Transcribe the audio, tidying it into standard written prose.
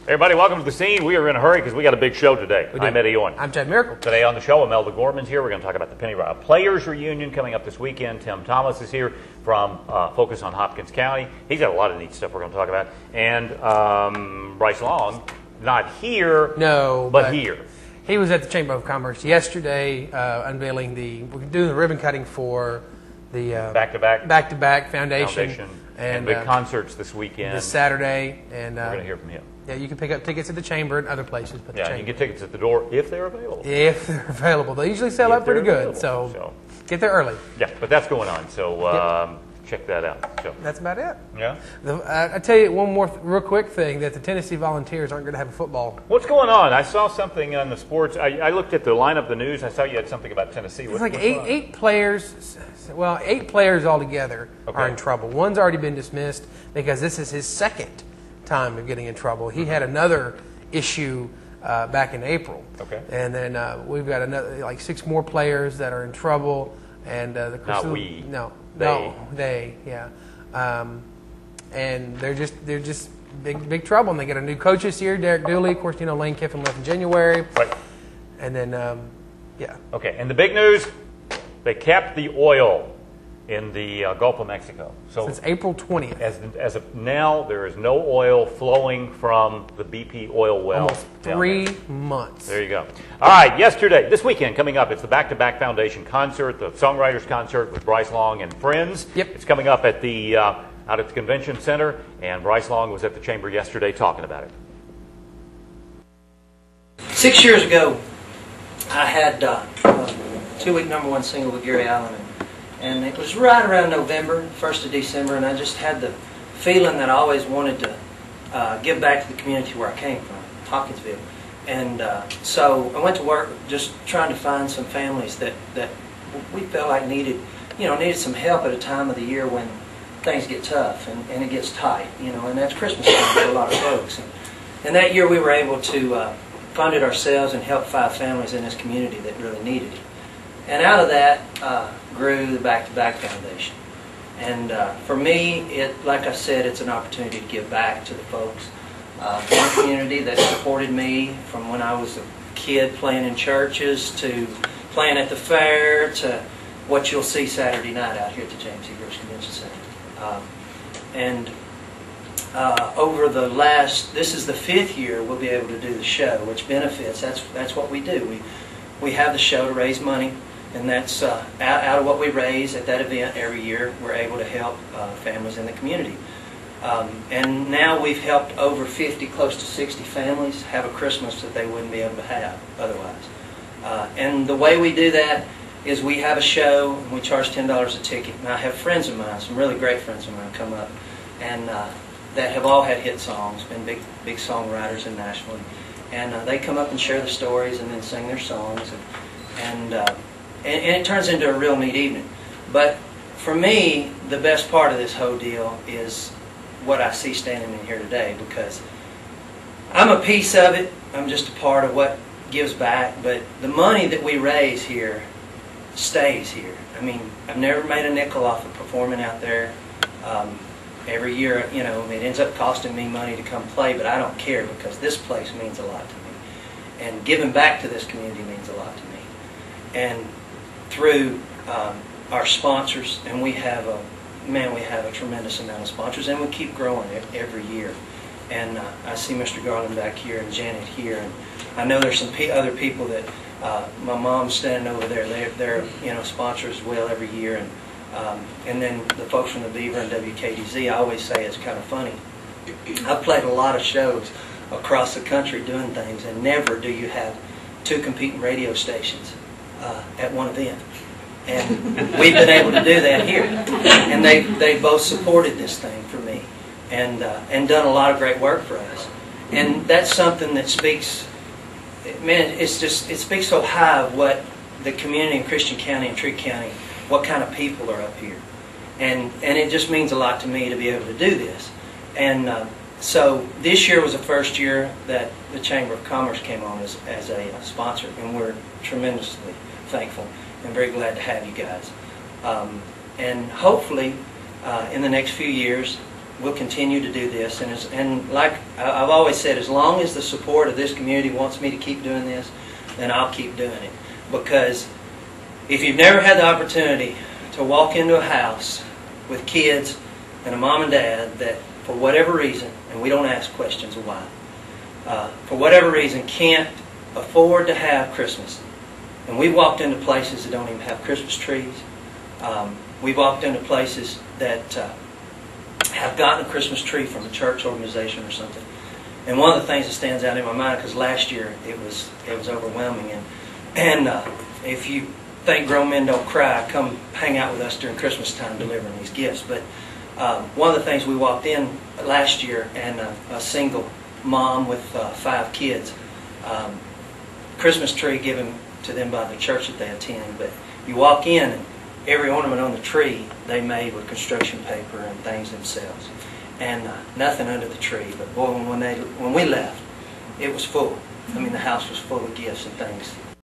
Everybody, welcome to the scene. We are in a hurry because we got a big show today. I'm Eddie Owen. I'm Ted Miracle. Today on the show, Imelda Gorman's here. We're going to talk about the Penny Players Reunion coming up this weekend. Tim Thomas is here from Focus on Hopkins County. He's got a lot of neat stuff we're going to talk about. And Brice Long, not here, but here. He was at the Chamber of Commerce yesterday unveiling we're doing the ribbon cutting for the Back-to-Back Foundation. And big concerts this weekend. This Saturday. And we're going to hear from him. Yeah, you can pick up tickets at the Chamber and other places. But yeah, you can get tickets at the door if they're available. If they're available. They usually sell out pretty good, so get there early. Yeah, but that's going on, so check that out. So. That's about it. Yeah. I tell you one more real quick thing, that the Tennessee Volunteers aren't going to have a football. What's going on? I saw something on the sports. I looked at the lineup, the news. I saw you had something about Tennessee. It's like eight players. Well, 8 players altogether are in trouble. One's already been dismissed because this is his second time of getting in trouble. He had another issue back in April. Okay. And then we've got another 6 more players that are in trouble. And they, and they're just big trouble. And they get a new coach this year, Derek Dooley. Of course, Lane Kiffin left in January. Right. And then, Okay. And the big news, they capped the oil in the Gulf of Mexico. So since April 20th. As of now, there is no oil flowing from the BP oil well. Almost 3 months. There you go. All right, this weekend coming up, it's the Back-to-Back Foundation concert, the Songwriters Concert with Brice Long and friends. Yep. It's coming up at the out at the Convention Center, and Brice Long was at the Chamber yesterday talking about it. 6 years ago, I had a 2-week #1 single with Gary Allen. And it was right around November, 1st of December, and I just had the feeling that I always wanted to give back to the community where I came from, Hopkinsville. And so I went to work just trying to find some families that we felt like needed some help at a time of the year when things get tough and it gets tight, and that's Christmas time for a lot of folks. And that year we were able to fund it ourselves and help 5 families in this community that really needed it. And out of that grew the Back-to-Back Foundation. And for me, like I said, it's an opportunity to give back to the folks in the community that supported me from when I was a kid playing in churches to playing at the fair to what you'll see Saturday night out here at the James E. Brice Convention Center. Over the this is the 5th year we'll be able to do the show, which benefits. That's what we do. We have the show to raise money. And that's out of what we raise at that event every year, we're able to help families in the community. And now we've helped over 50, close to 60 families have a Christmas that they wouldn't be able to have otherwise. And the way we do that is we have a show, and we charge $10 a ticket. And I have friends of mine, some really great friends of mine come up, and that have all had hit songs, been big songwriters in Nashville. And they come up and share the stories and then sing their songs. And it turns into a real neat evening. But for me, the best part of this whole deal is what I see standing in here today, because I'm a piece of it. I'm just a part of what gives back. But the money that we raise here stays here. I mean, I've never made a nickel off of performing out there. Every year, it ends up costing me money to come play, but I don't care because this place means a lot to me. And giving back to this community means a lot to me. And through our sponsors, and we have a tremendous amount of sponsors, and we keep growing every year. And I see Mr. Garland back here and Janet here, and I know there's some other people that my mom's standing over there. They're sponsors as well every year, and then the folks from the Beaver and WKDZ. I always say it's kind of funny. I've played a lot of shows across the country doing things, and never do you have 2 competing radio stations at one event. And we've been able to do that here. And they both supported this thing for me and done a lot of great work for us. And that's something that speaks, man, it speaks so high of what the community in Christian County and Tree County, what kind of people are up here. And it just means a lot to me to be able to do this. And so this year was the first year that the Chamber of Commerce came on as a sponsor, and we're tremendously thankful and very glad to have you guys. And hopefully in the next few years we'll continue to do this. And like I've always said, as long as the support of this community wants me to keep doing this, then I'll keep doing it. Because if you've never had the opportunity to walk into a house with kids and a mom and dad that, for whatever reason, and we don't ask questions of why, for whatever reason can't afford to have Christmas. And we've walked into places that don't even have Christmas trees. We've walked into places that have gotten a Christmas tree from a church organization or something. And one of the things that stands out in my mind, because last year it was overwhelming, and if you think grown men don't cry, come hang out with us during Christmas time delivering these gifts. But one of the things, we walked in last year, and a single mom with 5 kids, Christmas tree given to them by the church that they attend. But you walk in, and every ornament on the tree they made with construction paper and things themselves, and nothing under the tree. But boy, when we left, it was full. I mean, the house was full of gifts and things